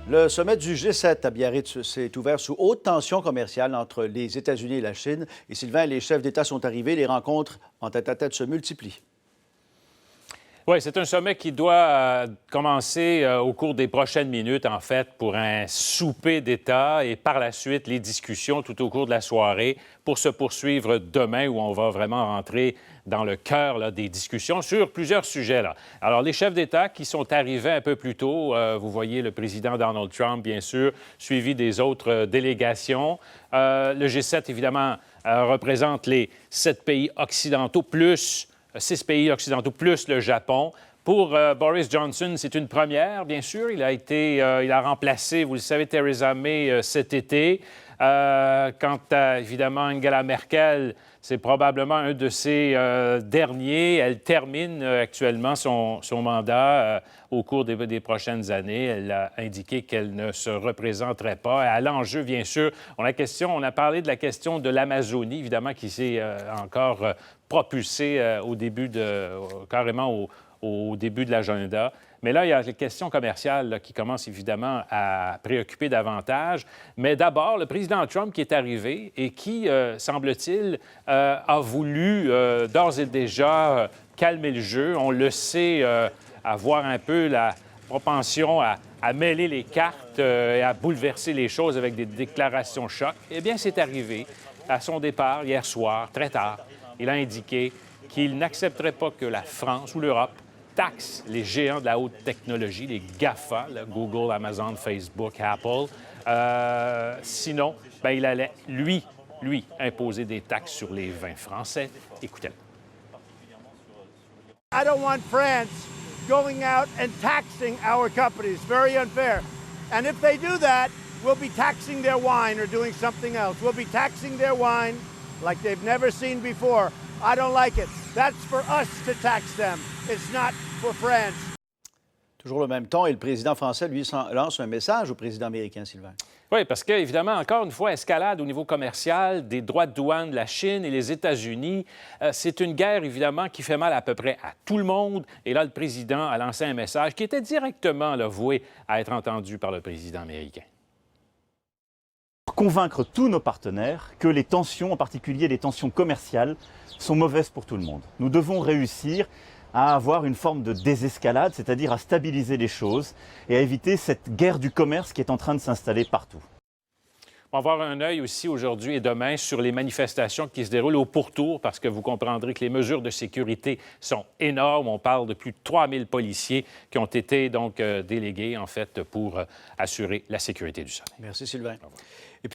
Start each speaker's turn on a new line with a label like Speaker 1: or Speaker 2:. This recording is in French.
Speaker 1: Le sommet du G7 à Biarritz s'est ouvert sous haute tension commerciale entre les États-Unis et la Chine. Et Sylvain, les chefs d'État sont arrivés, les rencontres en tête-à-tête se multiplient.
Speaker 2: Oui, c'est un sommet qui doit commencer au cours des prochaines minutes, en fait, pour un souper d'État et par la suite les discussions tout au cours de la soirée pour se poursuivre demain où on va vraiment rentrer dans le cœur là, des discussions sur plusieurs sujets. Là. Alors, les chefs d'État qui sont arrivés un peu plus tôt, vous voyez le président Donald Trump, bien sûr, suivi des autres délégations. Le G7, évidemment, représente les 7 pays occidentaux plus 6 pays occidentaux plus le Japon. Pour Boris Johnson, c'est une première, bien sûr. Il a remplacé, vous le savez, Theresa May cet été. Quant à, évidemment, Angela Merkel, c'est probablement un de ses derniers. Elle termine actuellement son mandat au cours des prochaines années. Elle a indiqué qu'elle ne se représenterait pas. À l'enjeu, bien sûr, on a parlé de la question de l'Amazonie, évidemment, qui s'est encore propulsée carrément au début de l'agenda. Mais là, il y a les questions commerciales là, qui commencent évidemment à préoccuper davantage. Mais d'abord, le président Trump qui est arrivé et qui, semble-t-il, a voulu d'ores et déjà calmer le jeu. On le sait, avoir un peu la propension à mêler les cartes et à bouleverser les choses avec des déclarations choc. Eh bien, c'est arrivé à son départ hier soir, très tard. Il a indiqué qu'il n'accepterait pas que la France ou l'Europe taxe les géants de la haute technologie, les GAFA, là, Google, Amazon, Facebook, Apple. Sinon, il allait, lui, imposer des taxes sur les vins français. Écoutez-le.
Speaker 3: I don't want France going out and taxing our companies. Very unfair. And if they do that, we'll be taxing their wine or doing something else. We'll be taxing their wine like they've never seen before. I don't like it. That's for us to tax them. It's not for France.
Speaker 1: Toujours le même ton, et le président français, lui, lance un message au président américain, Sylvain.
Speaker 2: Oui, parce qu'évidemment, encore une fois, escalade au niveau commercial, des droits de douane de la Chine et les États-Unis. C'est une guerre, évidemment, qui fait mal à peu près à tout le monde. Et là, le président a lancé un message qui était directement là, voué à être entendu par le président américain.
Speaker 4: Convaincre tous nos partenaires que les tensions, en particulier les tensions commerciales, sont mauvaises pour tout le monde. Nous devons réussir à avoir une forme de désescalade, c'est-à-dire à stabiliser les choses et à éviter cette guerre du commerce qui est en train de s'installer partout.
Speaker 2: On va avoir un œil aussi aujourd'hui et demain sur les manifestations qui se déroulent au pourtour parce que vous comprendrez que les mesures de sécurité sont énormes. On parle de plus de 3000 policiers qui ont été donc délégués en fait pour assurer la sécurité du sommet.
Speaker 1: Merci Sylvain.